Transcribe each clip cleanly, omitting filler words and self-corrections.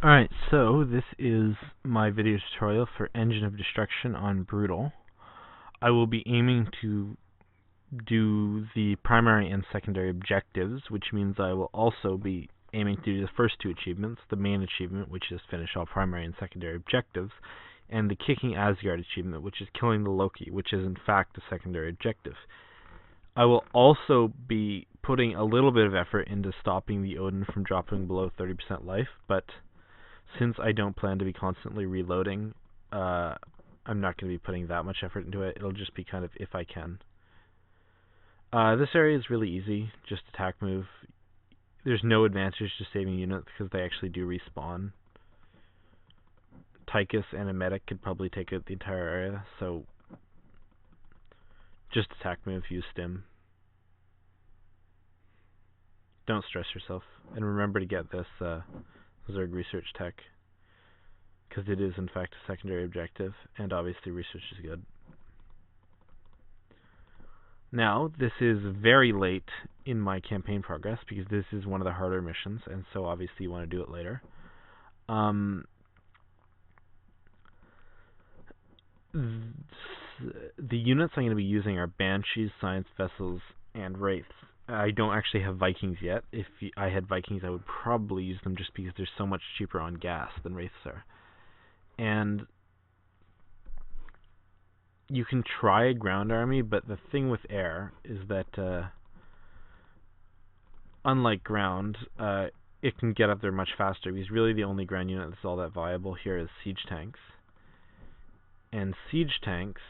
Alright, so this is my video tutorial for Engine of Destruction on Brutal. I will be aiming to do the primary and secondary objectives, which means I will also be aiming to do the first two achievements, the main achievement, which is finish all primary and secondary objectives, and the Kicking Asgard achievement, which is killing the Loki, which is in fact the secondary objective. I will also be putting a little bit of effort into stopping the Odin from dropping below 30% life, but since I don't plan to be constantly reloading, I'm not going to be putting that much effort into it. It'll just be kind of if I can. This area is really easy, just attack move. There's no advantage to saving units because they actually do respawn. Tychus and a medic could probably take out the entire area, so just attack move, use stim. Don't stress yourself, and remember to get this Zerg research tech, because it is in fact a secondary objective, and obviously research is good. Now, this is very late in my campaign progress, because this is one of the harder missions, and so obviously you want to do it later. The units I'm going to be using are Banshees, Science Vessels, and Wraiths. I don't actually have Vikings yet. If I had Vikings, I would probably use them just because they're so much cheaper on gas than Wraiths are. And you can try a ground army, but the thing with air is that unlike ground, it can get up there much faster, because really the only ground unit that's all that viable here is siege tanks. And siege tanks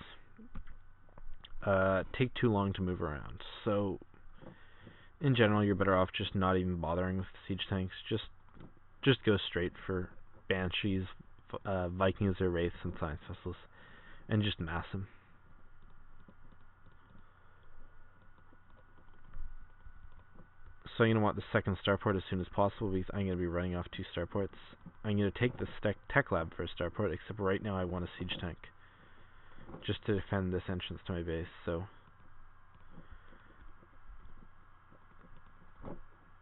take too long to move around. So in general, you're better off just not even bothering with the siege tanks. Just go straight for Banshees, Vikings or Wraiths, and Science Vessels, and just mass them. So I'm going to want the second starport as soon as possible, because I'm going to be running off 2 starports. I'm going to take the tech lab for a starport, except right now I want a siege tank, just to defend this entrance to my base. So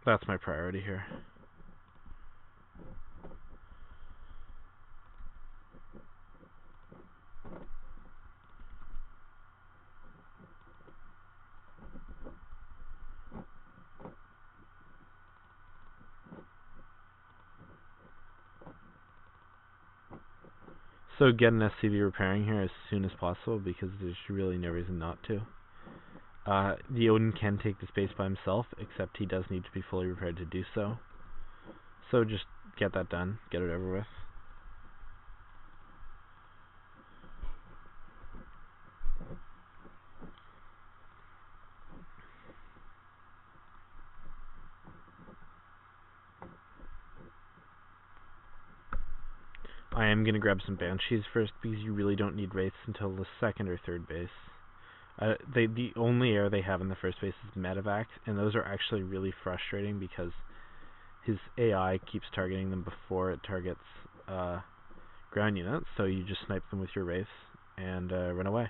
that's my priority here. So get an SCV repairing here as soon as possible, because there's really no reason not to. The Odin can take this base by himself, except he does need to be fully repaired to do so. So just get that done, get it over with. I am going to grab some Banshees first, because you really don't need Wraiths until the second or third base. The only air they have in the first base is medevac, and those are actually really frustrating because his AI keeps targeting them before it targets ground units, so you just snipe them with your Wraiths and run away.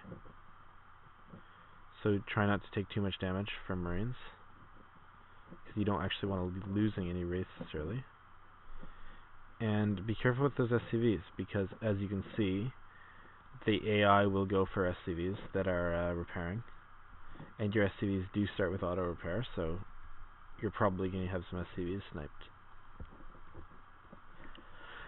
So try not to take too much damage from Marines, because you don't actually want to be losing any Wraiths this early. And be careful with those SCVs, because as you can see, the AI will go for SCVs that are repairing, and your SCVs do start with auto repair, so you're probably going to have some SCVs sniped.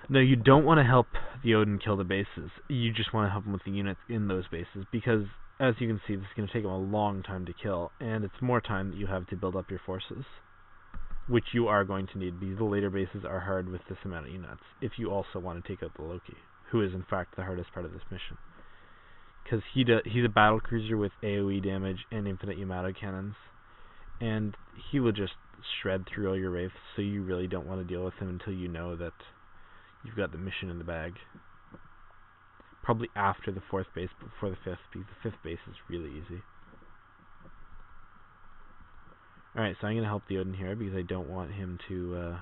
No, you don't want to help the Odin kill the bases. You just want to help him with the units in those bases, because as you can see, this is going to take him a long time to kill, and it's more time that you have to build up your forces, which you are going to need, because the later bases are hard with this amount of units, if you also want to take out the Loki, who is in fact the hardest part of this mission. Because he's a battle cruiser with AoE damage and infinite Yamato cannons, and he will just shred through all your Wraiths, so you really don't want to deal with him until you know that you've got the mission in the bag. Probably after the 4th base, but before the 5th, because the 5th base is really easy. Alright, so I'm going to help the Odin here, because I don't want him to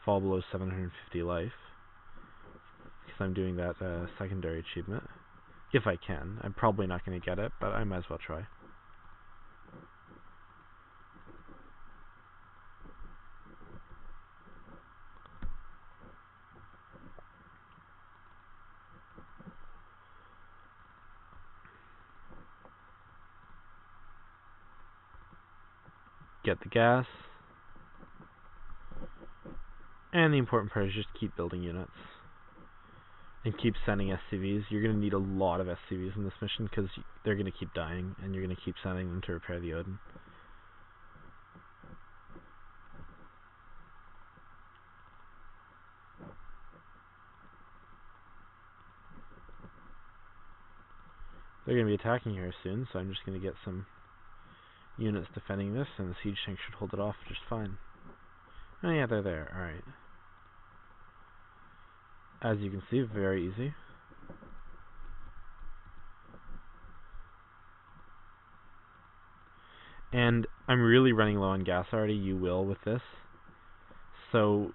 fall below 750 life, because I'm doing that secondary achievement. If I can. I'm probably not going to get it, but I might as well try. get the gas. And the important part is just keep building units. And keep sending SCVs. You're going to need a lot of SCVs in this mission because they're going to keep dying, and you're going to keep sending them to repair the Odin. They're going to be attacking here soon, so I'm just going to get some units defending this, and the siege tank should hold it off just fine. Oh yeah, they're there. Alright. As you can see, very easy. And I'm really running low on gas already. You will with this. So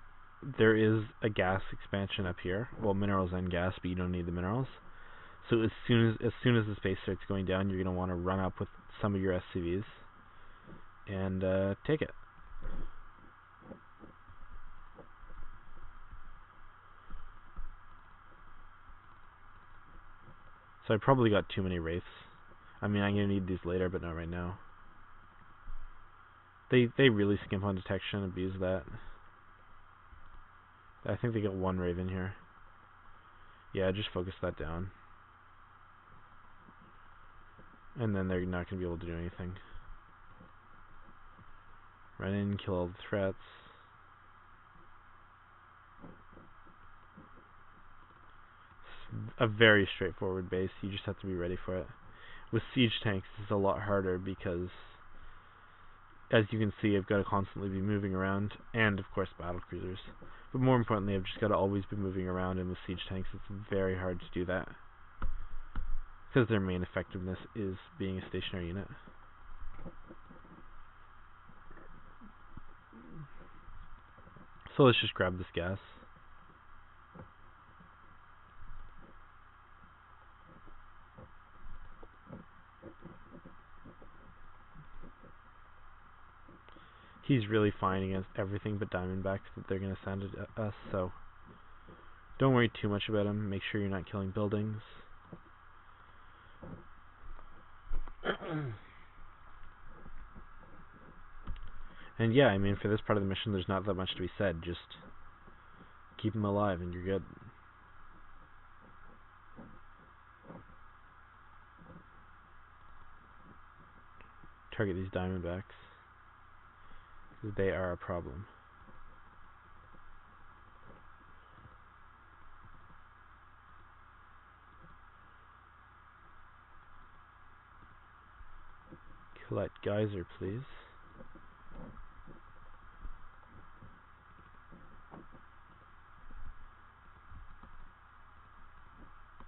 there is a gas expansion up here. Well, minerals and gas, but you don't need the minerals. So as soon as the space starts going down, you're going to want to run up with some of your SCVs and take it. So I probably got too many wraiths. I mean, I'm going to need these later, but not right now. They really skimp on detection and abuse that. I think they get one raven here. Yeah, just focus that down. And then they're not going to be able to do anything. Run in, kill all the threats. It's a very straightforward base. You just have to be ready for it. With siege tanks, it's a lot harder because, as you can see, I've got to constantly be moving around, and of course battle cruisers. But more importantly, I've just got to always be moving around, and with siege tanks, it's very hard to do that because their main effectiveness is being a stationary unit. So let's just grab this gas. He's really fine against everything but Diamondbacks that they're going to send at us, so don't worry too much about him. Make sure you're not killing buildings. And yeah, I mean, for this part of the mission, there's not that much to be said. Just keep him alive and you're good. Target these Diamondbacks, because they are a problem. Kill that geyser, please.